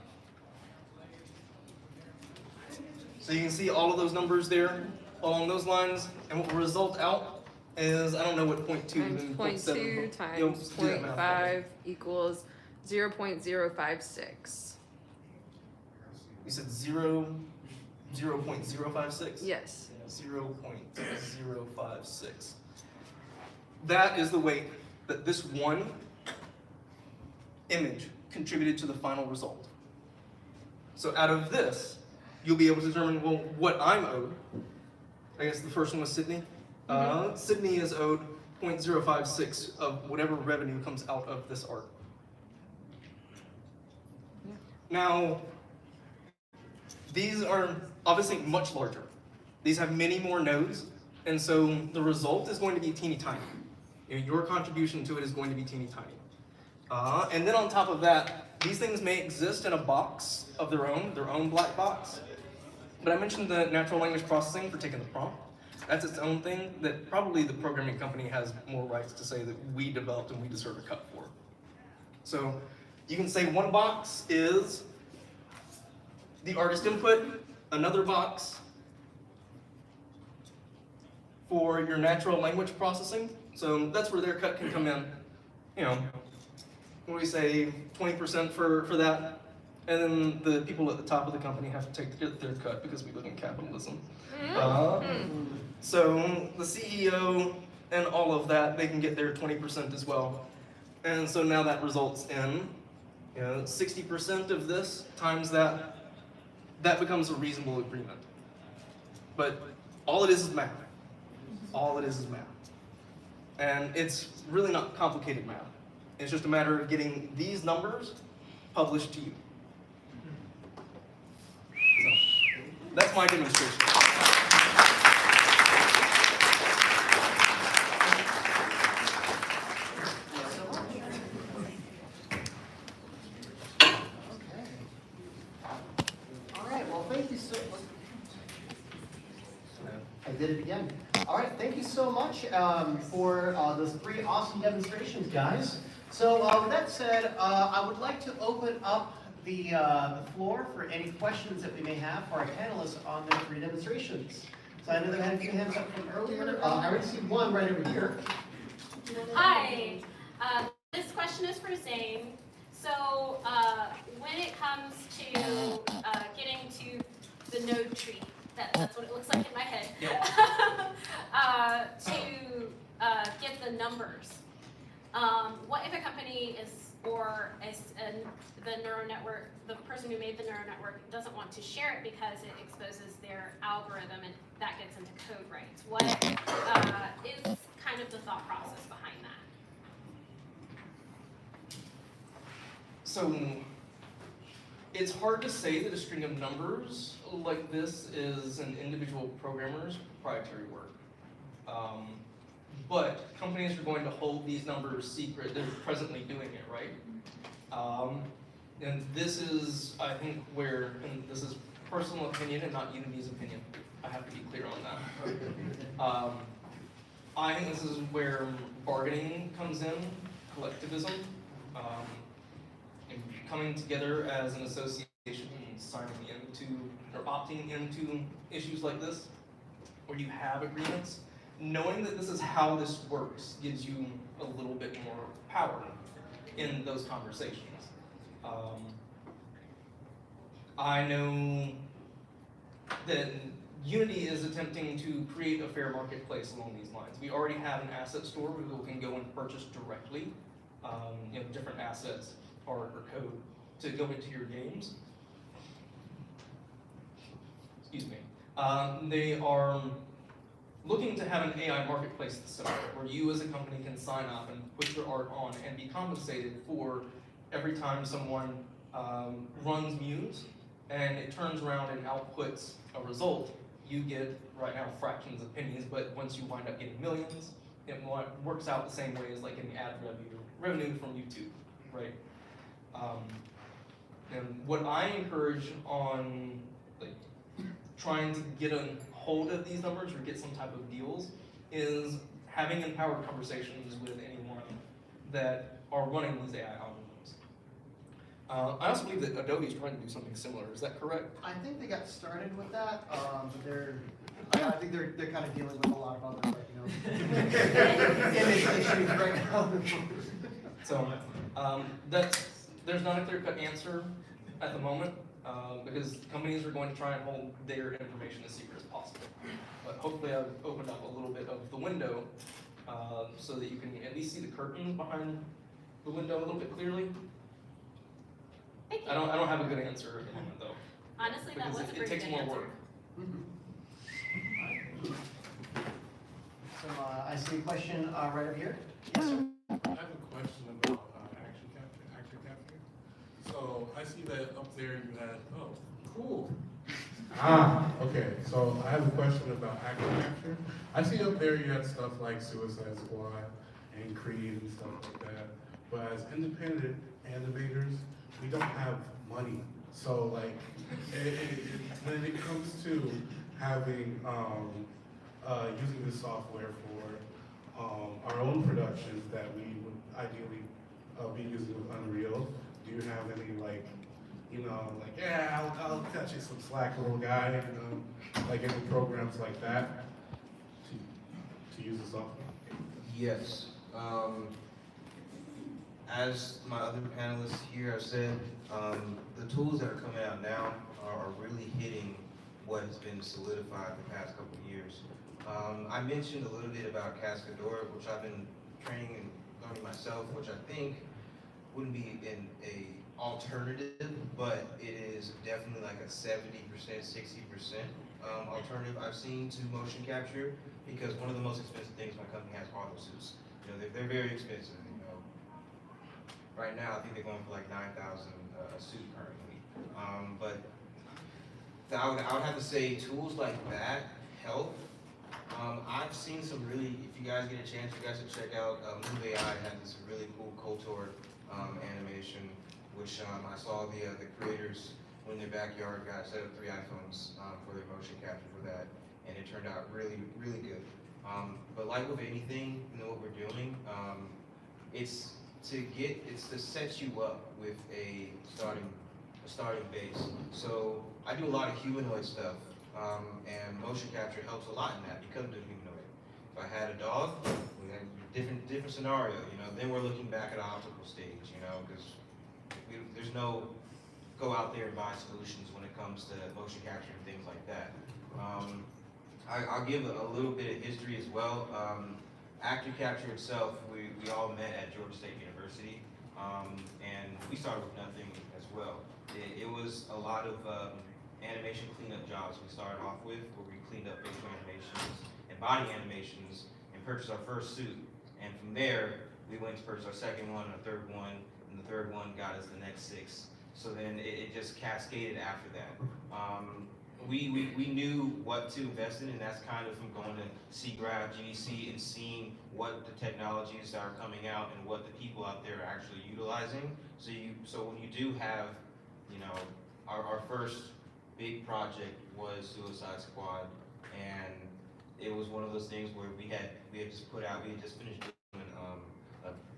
So you can see all of those numbers there along those lines, and what will result out is, I don't know what 0.2 and 0.7 times 0.5 equals 0.056. You said 0.056? Yes. 0.056. That is the weight that this one image contributed to the final result. So out of this, you'll be able to determine, well, what I'm owed. I guess the first one was Sydney. Sydney is owed 0.056 of whatever revenue comes out of this art. Now, these are obviously much larger. These have many more nodes, and so the result is going to be teeny tiny. Your contribution to it is going to be teeny tiny. And then on top of that, these things may exist in a box of their own black box. But I mentioned the natural language processing for taking the prompt. That's its own thing that probably the programming company has more rights to say that we developed and we deserve a cut for. So you can say one box is the artist input, another box for your natural language processing. So that's where their cut can come in. When we say 20% for that, and then the people at the top of the company have to take their cut because we live in capitalism. So the CEO and all of that, they can get their 20% as well. And so now that results in 60% of this times that. That becomes a reasonable agreement. But all it is math. All it is math. And it's really not complicated math. It's just a matter of getting these numbers published to you. So, that's my demonstration. I did it again. All right, thank you so much for those 3 awesome demonstrations, guys. So with that said, I would like to open up the floor for any questions that we may have for our panelists on their 3 demonstrations. So I know they had a few hands up from earlier. I already see one right over here. Hi, this question is for Zane. So when it comes to getting to the node tree, that's what it looks like in my head, to get the numbers, what if a company is, or the neural network, the person who made the neural network doesn't want to share it because it exposes their algorithm and that gets into code writes? What is kind of the thought process behind that? So it's hard to say that a string of numbers like this is an individual programmer's proprietary work. But companies are going to hold these numbers secret. They're presently doing it, right? And this is, I think, where, and this is personal opinion and not Unity's opinion. I have to be clear on that. I think this is where bargaining comes in, collectivism, and coming together as an association and signing into, or opting into issues like this, where you have agreements. Knowing that this is how this works gives you a little bit more power in those conversations. I know that Unity is attempting to create a fair marketplace along these lines. We already have an asset store where people can go and purchase directly, different assets, art, or code to go into your games. Excuse me. They are looking to have an AI marketplace that's similar, where you as a company can sign up and put your art on and be compensated for every time someone runs Muse and it turns around and outputs a result. You get, right now, fractions of pennies, but once you wind up getting millions, it works out the same way as like getting ad revenue from YouTube, right? And what I encourage on like trying to get a hold of these numbers or get some type of deals is having empowered conversations with anyone that are running these AI algorithms. I also believe that Adobe is trying to do something similar. Is that correct? I think they got started with that, but I think they're kind of dealing with a lot of other, image issues right now. So there's not a clear-cut answer at the moment because companies are going to try and hold their information as secret as possible. But hopefully I've opened up a little bit of the window so that you can at least see the curtains behind the window a little bit clearly. Thank you. I don't have a good answer at the moment though. Honestly, that Because was a it pretty takes good more answer. work. So I see a question right over here. Yes, sir. I have a question about actor capture. So I see that up there you had, oh, cool. Okay, so I have a question about actor capture. I see up there you had stuff like Suicide Squad and Creed and stuff like that. But as independent animators, we don't have money. So like, when it comes to having, using this software for our own productions that we would ideally be using with Unreal, do you have any like, yeah, I'll cut you some slack, little guy, like any programs like that to use the software? Yes. As my other panelists here have said, the tools that are coming out now are really hitting what has been solidified the past couple of years. I mentioned a little bit about Cascador, which I've been training and learning myself, which I think wouldn't be a alternative, but it is definitely like a 70%, 60% alternative I've seen to motion capture, because one of the most expensive things my company has are those suits. They're very expensive. Right now, I think they're going for like $9,000 a suit currently. But I would have to say tools like that help. I've seen some really, if you guys get a chance, you guys should check out Move AI had this really cool Kotor animation, which I saw the creators in their backyard guys set up 3 iPhones for their motion capture for that. and it turned out really, really good. But like with anything, what we're doing, it's to set you up with a starting base. So I do a lot of humanoid stuff, and motion capture helps a lot in that because of the humanoid. If I had a dog, we had different scenario, then we're looking back at an optical stage, because there's no go out there and buy solutions when it comes to motion capture and things like that. I'll give a little bit of history as well. Actor capture itself, we all met at Georgia State University, and we started with nothing as well. It was a lot of animation cleanup jobs we started off with, where we cleaned up facial animations and body animations and purchased our first suit. And from there, we went to purchase our second one and a third one, and the third one got us the next 6. So then it just cascaded after that. We knew what to invest in, and that's kind of from going to SIGGRAPH, GDC, and seeing what the technologies that are coming out and what the people out there are actually utilizing. So when you do have, our first big project was Suicide Squad, and it was one of those things where we had just finished doing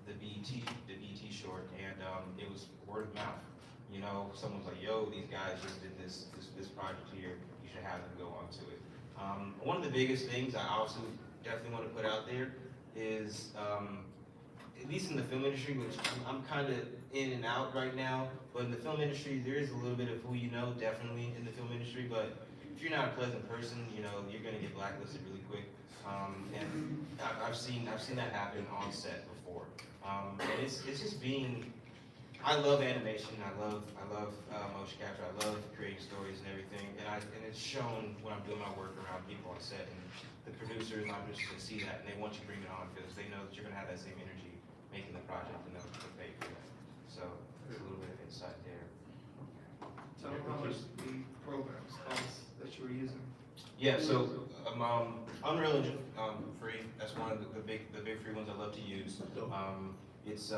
the BT short, and it was word of mouth. Someone's like, yo, these guys just did this project here, you should have them go on to it. One of the biggest things I also definitely want to put out there is, at least in the film industry, which I'm kind of in and out right now, but in the film industry, there is a little bit of who you know, definitely in the film industry, but if you're not a pleasant person, you're going to get blacklisted really quick. And I've seen that happen on set before. And it's just being, I love animation, I love motion capture, I love creating stories and everything, and it's shown when I'm doing my work around people on set, and the producers and producers see that, and they want you to bring it on because they know that you're going to have that same energy making the project, and they'll pay for that. So there's a little bit of insight there. Tell them how much the programs cost that you were using. Yeah, so Unreal Engine, free. That's one of the big free ones I love to use. It's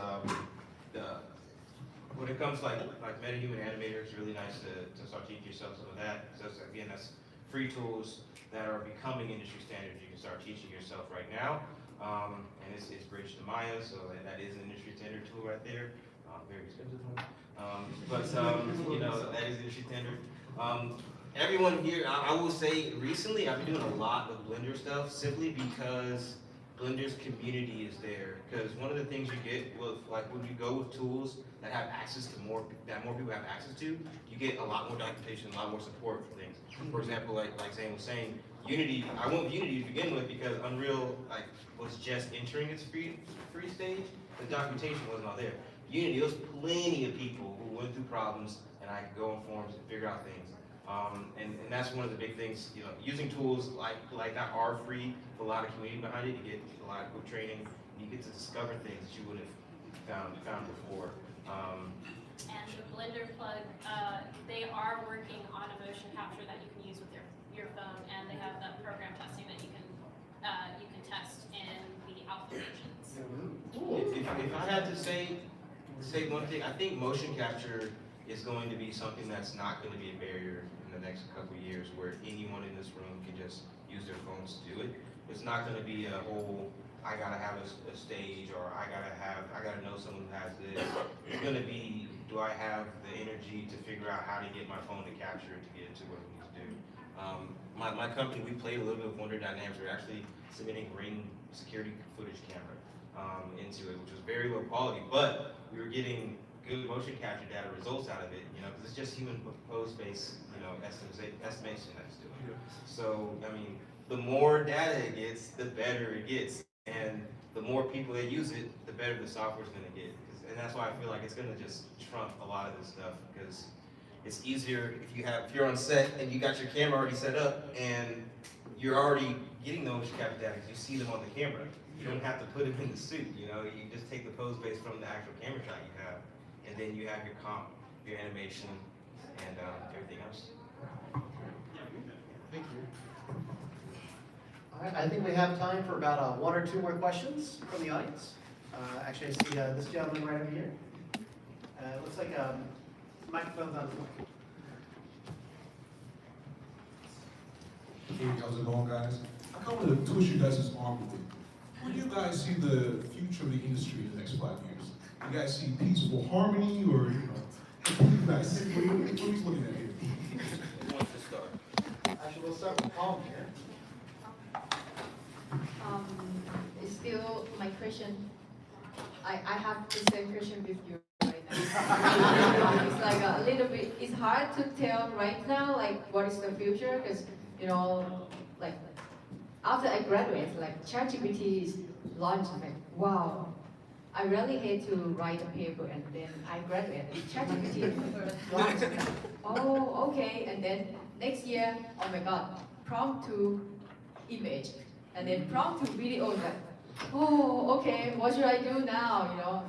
when it comes to like MetaHuman Animator, it's really nice to start teaching yourself some of that. So again, that's free tools that are becoming industry standards. You can start teaching yourself right now, and it's bridged to Maya, so that is an industry standard tool right there. Very expensive one, but that is industry standard. Everyone here, I will say, recently I've been doing a lot of Blender stuff simply because Blender's community is there. Because one of the things you get with, like, when you go with tools that have access to more people have access to, you get a lot more documentation, a lot more support for things. For example, like Zane was saying, Unity, I went with Unity to begin with because Unreal was just entering its free stage. The documentation wasn't all there. Unity, there was plenty of people who went through problems, and I could go on forums and figure out things. And that's one of the big things, using tools like that are free, with a lot of community behind it. You get a lot of good training, and you get to discover things that you wouldn't have found before. And the Blender plug, they are working on a motion capture that you can use with your phone, and they have the program testing that you can test in the alpha versions. If I had to say one thing, I think motion capture is going to be something that's not going to be a barrier in the next couple of years, where anyone in this room can just use their phones to do it. It's not going to be a whole, I gotta have a stage, or I gotta know someone who has this. It's going to be, do I have the energy to figure out how to get my phone to capture it to get into what it needs to do? My company, we played a little bit with Wonder Dynamics. We're actually submitting Ring security footage camera into it, which was very low quality, but we were getting good motion capture data results out of it, because it's just human pose space, estimation that's doing. So, I mean, the more data it gets, the better it gets, and the more people that use it, the better the software's gonna get. And that's why I feel like it's gonna just trump a lot of this stuff, because it's easier if you're on set and you got your camera already set up and you're already getting the motion capture data because you see them on the camera. You don't have to put them in the suit, you just take the pose base from the actual camera shot you have, and then you have your comp, your animation, and everything else. Thank you. All right, I think we have time for about 1 or 2 more questions from the audience. Actually, I see this gentleman right over here. Looks like microphone's on his mic. Hey, how's it going, guys? I kind of want to twist you guys' arm a bit. Where do you guys see the future of the industry in the next 5 years? You guys see peaceful harmony, or complete mess? What are we looking at here? Who wants to start? Actually, we'll start with Palm here. It's still my question. I have the same question with you right now. It's like a little bit, it's hard to tell right now, like, what is the future, because, you know, like, after I graduate, like, ChatGPT is launched, like, wow. I really hate to write a paper and then I graduate, ChatGPT launched. Oh, okay, and then next year, oh my god, prompt to image, and then prompt to video, like, oh, okay, what should I do now? You know,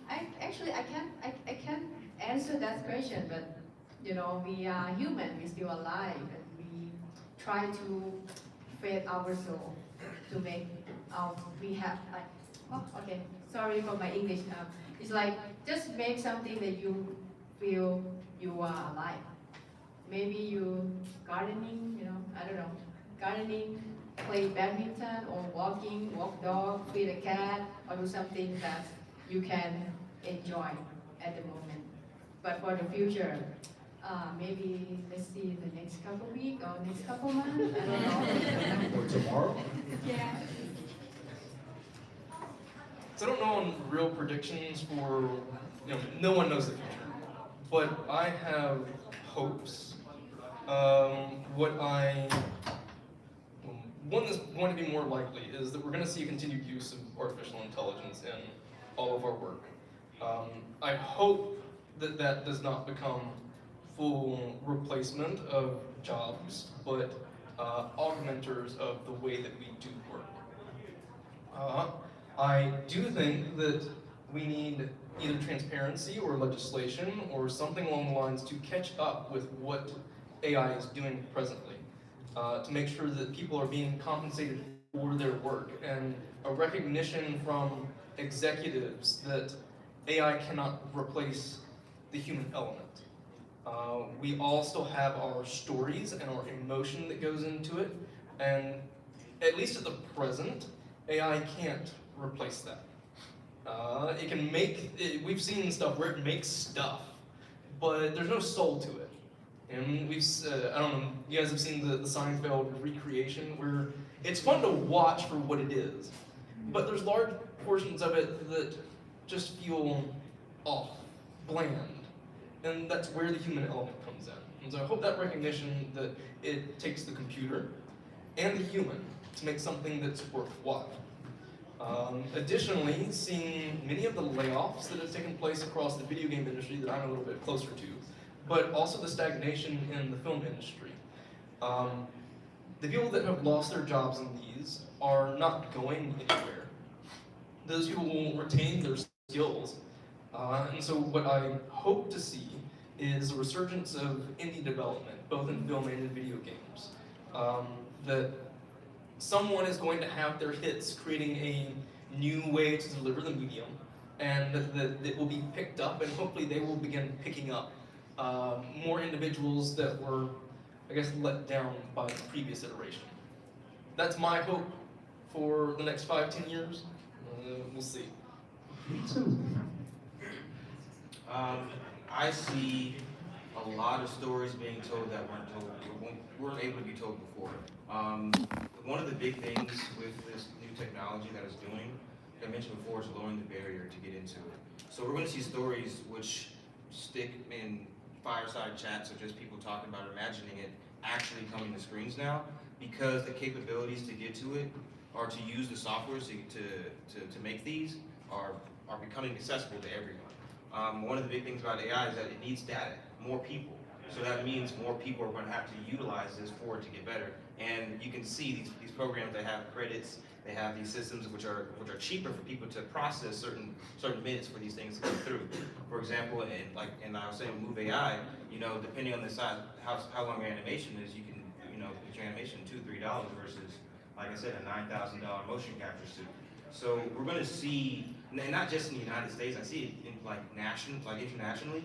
I can't answer that question, but you know, we are human, we're still alive, and we try to feed our soul to make we have like, oh, okay, sorry for my English. It's like just make something that you feel you are alive. Maybe you gardening, you know, I don't know, gardening, play badminton, or walk dog, feed a cat, or do something that you can enjoy at the moment. But for the future, maybe let's see the next couple weeks or next couple months, I don't know. Or tomorrow? Yeah. So I don't know on real predictions for, you know, no one knows the future, but I have hopes. One that's going to be more likely is that we're going to see a continued use of artificial intelligence in all of our work. I hope that that does not become full replacement of jobs, but augmenters of the way that we do work. I do think that we need either transparency or legislation or something along the lines to catch up with what AI is doing presently, to make sure that people are being compensated for their work, and a recognition from executives that AI cannot replace the human element. We all still have our stories and our emotion that goes into it, and at least at the present, AI can't replace that. It can make, we've seen stuff where it makes stuff, but there's no soul to it. And we've, I don't know, you guys have seen the Seinfeld recreation, where it's fun to watch for what it is, but there's large portions of it that just feel off, bland, and that's where the human element comes in. And so I hope that recognition that it takes the computer and the human to make something that's worthwhile. Additionally, seeing many of the layoffs that have taken place across the video game industry that I'm a little bit closer to, but also the stagnation in the film industry. The people that have lost their jobs in these are not going anywhere. Those people will retain their skills. And so what I hope to see is a resurgence of indie development, both in film and in video games. That someone is going to have their hits creating a new way to deliver the medium, and that it will be picked up, and hopefully they will begin picking up more individuals that were, I guess, let down by the previous iteration. That's my hope for the next 5-10 years. We'll see. Me too. I see a lot of stories being told that weren't able to be told before. One of the big things with this new technology that it's doing, like I mentioned before, is lowering the barrier to get into it. So we're going to see stories which stick in fireside chats or just people talking about imagining it actually coming to screens now, because the capabilities to get to it or to use the software to make these are becoming accessible to everyone. One of the big things about AI is that it needs data, more people. So that means more people are going to have to utilize this for it to get better. And you can see these programs, they have credits, they have these systems which are cheaper for people to process certain minutes for these things to come through. For example, and I was saying Move AI, you know, depending on the size, how long your animation is, you can, you know, put your animation $2-3 versus, like I said, a $9,000 motion capture suit. So we're going to see, and not just in the United States, I see it in internationally,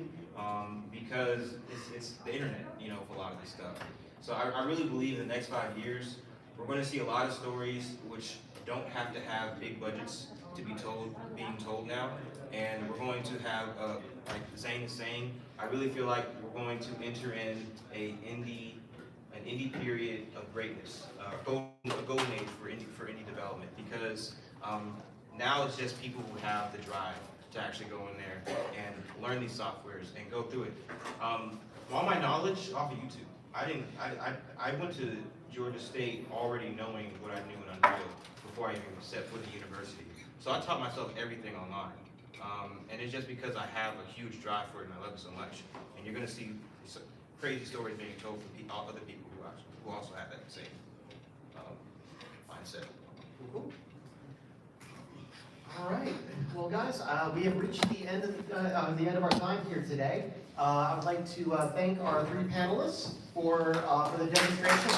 because it's the internet, you know, for a lot of this stuff. So I really believe in the next 5 years, we're going to see a lot of stories which don't have to have big budgets to be being told now. And we're going to have, like Zane is saying, I really feel like we're going to enter in an indie period of greatness, a golden age for indie development, because now it's just people who have the drive to actually go in there and learn these softwares and go through it. All my knowledge off of YouTube. I went to Georgia State already knowing what I knew in Unreal before I even set foot in the university. So I taught myself everything online. And it's just because I have a huge drive for it and I love it so much. And you're going to see crazy stories being told from other people who also have that same mindset. Cool. All right. Well, guys, we have reached the end of our time here today. I would like to thank our 3 panelists for the demonstration.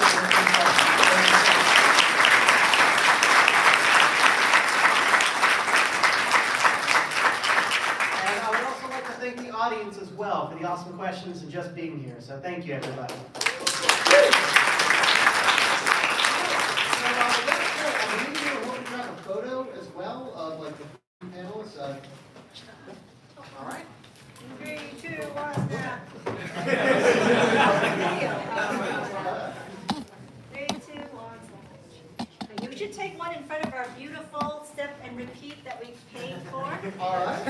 And I would also like to thank the audience as well for the awesome questions and just being here. So thank you, everybody. A photo as well of like the panelists. All right. 3, 2, 1, now. 3, 2, 1. You should take one in front of our beautiful step and repeat that we paid for. All right.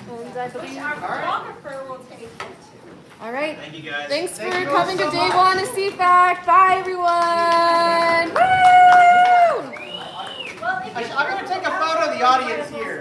And I believe. Which our photographer will take it. All right. Thank you guys. Thanks Thank for you coming so to day much. 1 of CFAC. Bye, everyone. Woo! Well, if I'm going to take a photo of the audience here.